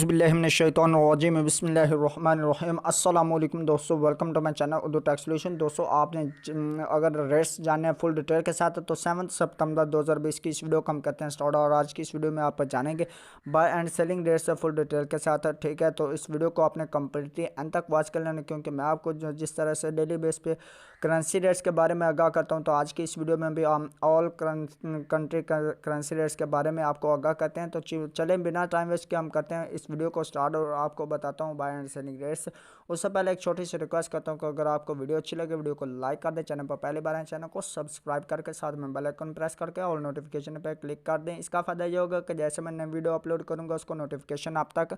औज़ुबिल्लाहिमिनश्शैतानिर्रजीम बिस्मिल्लाहिर्रहमानिर्रहीम। अस्सलाम वालेकुम दोस्तों, welcome to my channel Urdu Tech Solution. दोस्तों आपने अगर रेट्स जानने हैं फुल डिटेल के साथ तो 7 सितंबर 2020 की इस वीडियो को हम करते हैं स्टार्ट। और आज की इस वीडियो में आप जानेंगे buy and selling rates full detail के साथ, ठीक है। तो इस वीडियो को आपने कम्प्लीटली एंड तक वॉच कर लेना, क्योंकि मैं आपको जिस तरह से डेली बेस पे करेंसी रेट्स के बारे में आगाह करता हूं, तो आज की इस वीडियो में भी हम ऑल कंट्री करेंसी रेट्स के बारे में आपको आगाह करते हैं। तो चलें बिना टाइम वेस्ट के हम करते हैं इस वीडियो को स्टार्ट और आपको बताता हूं बाय एंड सेलिंग रेट्स। उससे पहले एक छोटी सी रिक्वेस्ट करता हूं कि अगर आपको वीडियो अच्छी लगे वीडियो को लाइक कर दें, चैनल पर पहली बार आए चैनल को सब्सक्राइब करके साथ में बेल आइकन प्रेस करके और नोटिफिकेशन पर क्लिक कर दें। इसका फ़ायदा ये होगा कि जैसे मैं नई वीडियो अपलोड करूँगा उसको नोटिफिकेशन आप तक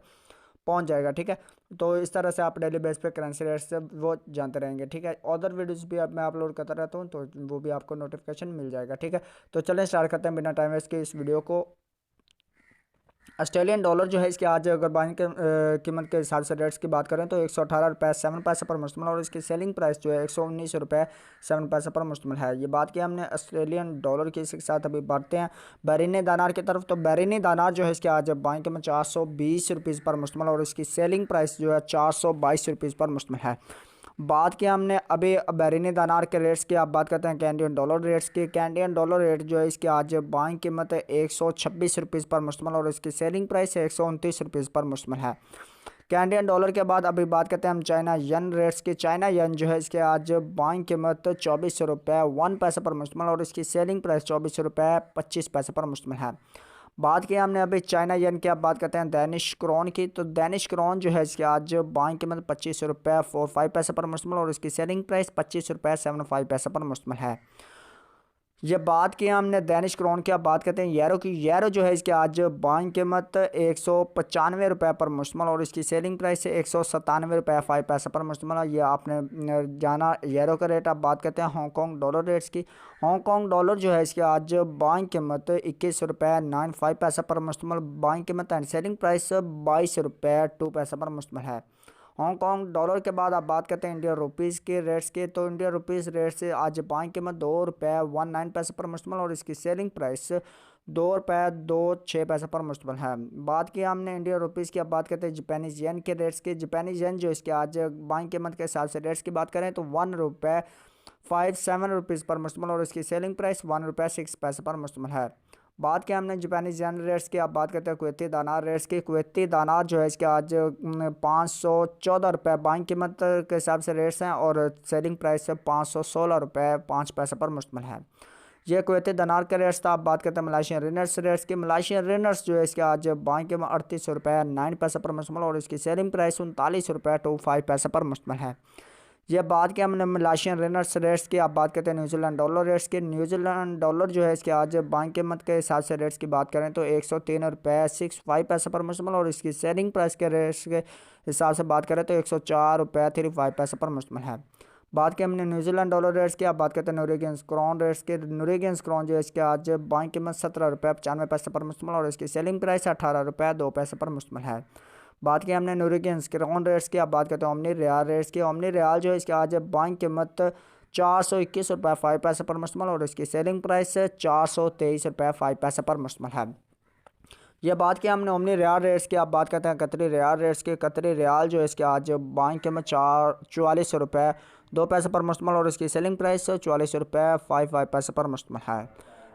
पहुंच जाएगा, ठीक है। तो इस तरह से आप डेली बेस पे करेंसी रेट से वो जानते रहेंगे, ठीक है। अदर वीडियोस भी मैं अपलोड करता रहता हूं, तो वो भी आपको नोटिफिकेशन मिल जाएगा, ठीक है। तो चलें स्टार्ट करते हैं बिना टाइम वेस्ट के इस वीडियो को। ऑस्ट्रेलियन डॉलर जो है इसके आज अगर बाइंग के कीमत के हिसाब से रेट्स की बात करें तो 118 रुपये 7 पैसे पर मुश्तमिल, और इसकी सेलिंग प्राइस जो है 119 रुपये 7 पैसे पर मुश्तमिल है। ये बात की हमने ऑस्ट्रेलियन डॉलर की, इसके साथ अभी बढ़ते हैं behrini दिनार की तरफ। तो behrini दिनार जो है इसके आज बाइंग कीमत 420 रुपीज़ पर मुश्तमिल, और इसकी सेलिंग प्राइस जो है 422 रुपीज़ पर मुश्तमिल है। बात की हमने अभी behrini दिनार के रेट्स की, आप बात करते हैं कैनेडियन डॉलर रेट्स की। कैनेडियन डॉलर रेट जो है इसकी आज बाइंग कीमत है 126 रुपीज़ पर मुश्तमिल, और इसकी सेलिंग प्राइस है 129 रुपीज़ पर मुश्तमिल है। कैनेडियन डॉलर के बाद अभी बात करते हैं हम चाइना यन रेट्स की। चाइना यन जो है इसके आज बाइंग कीमत 24 रुपये 1 पैसे पर मुश्तमिल, और इसकी सेलिंग प्राइस 24 रुपये 25 पैसे पर मुश्तमिल है। बात की हमने अभी चाइना यन की, अब बात करते हैं दैनिश क्रोन की। तो दैनिश क्रोन जो है इसके आज बाइंग कीमत 25 रुपये 45 पैसे पर मुश्तमिल, और इसकी सेलिंग प्राइस 25 रुपये 75 पैसे पर मुश्तमिल है। ये बात की हमने दैनिश क्रोन की, अब बात करते हैं यूरो की। यूरो जो है इसके आज बाइंग कीमत 195 रुपये पर मुश्तमिल, और इसकी सेलिंग प्राइस है 197 रुपये 5 पैसे पर मुश्तमिल है। ये आपने जाना यूरो का रेट। अब बात करते हैं हांगकॉन्ग डॉलर रेट्स की। हांगकॉन्ग डॉलर जो है इसके आज बाइंग कीमत 21 रुपये 95 पैसे पर मुश्तमिल, बाइंग कीमत एंड सेलिंग प्राइस 22 रुपये 2 पैसे पर मुश्तमिल है। हांगकॉन्ग डॉलर के बाद आप बात करते हैं इंडियन रुपीज़ के रेट्स के। तो इंडियन रुपीज़ रेट से आज बाइंग कीमत 2 रुपये 19 पैसे पर मुश्तमिल, और इसकी सेलिंग प्राइस 2 रुपये 26 पैसे पर मुश्तमिल है। बात की हमने इंडियन रुपीज़ की, अब बात करते हैं जापानीज़ येन के रेट्स के। जापानीज़ येन जो इसके आज बाइंग कीमत के हिसाब से रेट्स की बात करें तो 1 रुपये 57 रुपीज़ पर मुश्तमिल, और इसकी सेलिंग प्राइस 1 रुपये 6 पैसे पर मुश्तमिल है। बात की हमने जापानीज़ येन रेट्स की, अब बात करते हैं कुवैती दिनार रेट्स की। कुवैती दिनार जो है इसके आज 514 रुपये बाइंग कीमत के हिसाब से रेट्स हैं, और सेलिंग प्राइस 516 रुपये 5 पैसे पर मुश्तमिल है। ये कुवैती दिनार के रेट्स था। अब बात करते हैं मलेशियन रिनर्स रेट्स की। मलेशियन रिनर्स जो है इसके आज बाइंग कीमत 38 रुपये 9 पैसे पर मुश्तमिल, और इसकी सेलिंग प्राइस 39 रुपये 25 पैसे पर मुश्तमिल है। यह बात की हमने मलेशियन रिनर्स रेट्स की। आप बात करते हैं न्यूजीलैंड डॉलर रेट्स की। न्यूजीलैंड डॉलर जो है इसके आज बाइंग कीमत के हिसाब से रेट्स की बात करें तो 103 रुपये 65 पैसे पर मुश्तमिल, और इसकी सेलिंग प्राइस के रेट्स के हिसाब से बात करें तो 104 रुपये 35 पैसे पर मुश्तमिल है। बात की हमने न्यूजीलैंड डॉलर रेट्स की। आप बात करते हैं नोरेगियंस क्रोन रेट्स के। नोरेगियंस क्रोन जो है इसके आज बाइंग कीमत 17 रुपये 95 पैसे पर मुश्तमिल, और इसकी सेलिंग प्राइस 18 रुपये 2 पैसे पर मुश्तमिल है। बात की हमने नोरेगियंस क्रोन रेट्स की। अब बात करते हैं ओमनी रियाल रेट्स की। ओमनी रियाल जो है इसके आज बाइंग कीमत 421 रुपये 5 पैसे पर मुश्तमिल, और इसकी सेलिंग प्राइस 423 रुपये 5 पैसे पर मुश्तमिल है। यह बात की हमने ओमनी रियाल रेट्स की। अब बात करते हैं कतरी रियाल रेट्स की। कतरी रियाल जो है इसके आज बाइंग कीमत 44 रुपये 2 पैसे पर मुश्तमिल, और इसकी सेलिंग प्राइस 44 रुपये 5 पैसे पर मुश्तमिल है।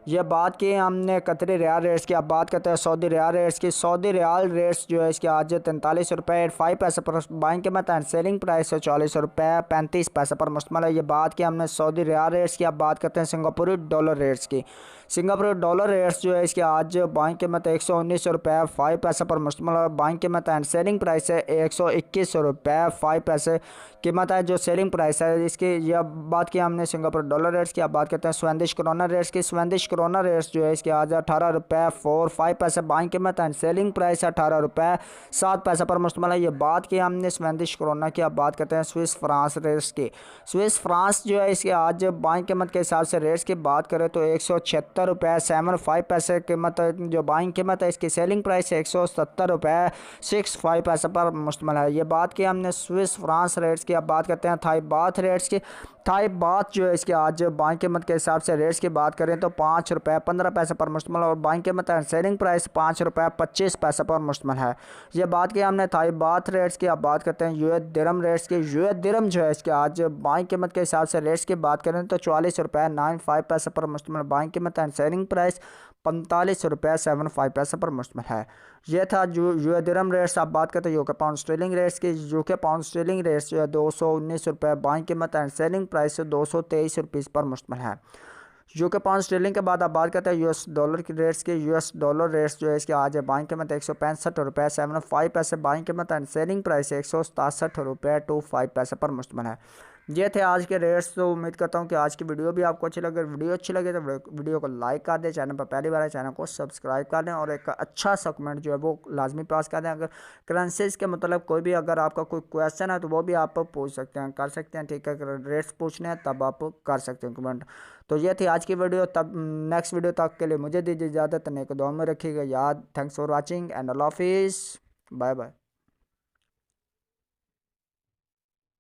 यह बात की हमने कतरी रियाल रेट्स की। अब बात करते हैं सऊदी रियाल रेट्स की। सऊदी रियाल रेट्स जो है इसके आज 43 रुपये 5 पैसे पर बाइंग कीमत एंड सेलिंग प्राइस 40 रुपये 35 पैसे पर मुश्तमिल है। ये बात की हमने सऊदी रियाल रेट्स की। अब बात करते हैं सिंगापुरी डॉलर रेट्स की। सिंगापुरी डॉलर रेट्स जो है इसके आज बाइंग कीमत 119 रुपये 5 पैसे पर मुश्तमिल, और बाइंग कीमत एंड सेलिंग प्राइस है 121 रुपये 5 पैसे कीमत है जो सेलिंग प्राइस है इसकी। यह बात की हमने सिंगापुर डॉलर रेट्स की। अब बात करते हैं स्वेंडिश क्रोना रेट्स की। स्वेंडिश क्रोना रेट्स जो है इसके आज 18 रुपये 45 पैसे बाइंग कीमत एंड सेलिंग प्राइस 18 रुपये 7 पैसे पर मुश्तमिल है। ये बात की हमने स्वेंडिश क्रोना की। अब बात करते हैं स्विस फ्रांस रेट्स की। स्विस फ्रांस जो है इसके आज बाइंग कीमत के हिसाब से रेट्स की बात करें तो 176 रुपये 75 पैसे कीमत जो बाइंग कीमत है, इसकी सेलिंग प्राइस 170 रुपये 65 पैसे पर मुश्तमिल है। ये बात की हमने स्विस फ्रांस रेट्स की। अब बात करते हैं थाई बाथ रेट्स की। थाई बाथ जो है इसके आज बाइंग कीमत के हिसाब से रेट्स की बात करें तो 5 रुपये 15 पैसे पर मुश्तमिल और बाइंग कीमत एंड सेलिंग प्राइस 5 रुपये 25 पैसे पर मुश्तमिल है। ये बात की हमने थाई बात रेट्स की। अब बात करते हैं यूएस दिरहम रेट्स की। यूएस दिरहम जो है इसके आज बाइंग कीमत के हिसाब से रेट्स की बात करें तो 44 रुपये 95 पैसे पर मुश्तमिल, बाइंग कीमत एंड सेलिंग प्राइस 45 रुपये 75 पैसे पर मुश्तमिल है। ये था जो यूएस दिरहम रेट्स। आप बात करते हैं यूके पाउंड स्ट्रीलिंग रेट्स की। यूके पाउंड स्ट्रीलिंग रेट्स जो है 219 रुपये, बाइंग कीमत एंड सेलिंग प्राइस 223 रुपीज़ पर मुश्तमिल है। यूके पाउंड स्ट्रीलिंग के बाद आप बात करते हैं यूएस डॉलर की रेट्स की। यूएस डॉलर रेट्स जो है इसके आज है बाइंग कीमत 165 रुपये 75 पैसे, बाइंग कीमत एंड सेलिंग प्राइस 167 रुपये 25 पैसे पर मुश्तमिल है। ये थे आज के रेट्स। तो उम्मीद करता हूँ कि आज की वीडियो भी आपको अच्छी लगे। वीडियो अच्छी लगे तो वीडियो को लाइक कर दें, चैनल पर पहली बार है चैनल को सब्सक्राइब कर दें और एक अच्छा सा कमेंट जो है वो लाजमी पास कर दें। अगर करेंसीज के मतलब कोई भी अगर आपका कोई क्वेश्चन है तो वो भी आप पूछ सकते हैं, कर सकते हैं, ठीक है। अगर रेट्स पूछने हैं तब आप कर सकते हैं कमेंट। तो ये थी आज की वीडियो। तब नेक्स्ट वीडियो तक के लिए मुझे दीजिए इजाज़त, नेक दुआ में रखिएगा याद। थैंक्स फॉर वॉचिंग एंड अल्लाह हाफिज़, बाय बाय।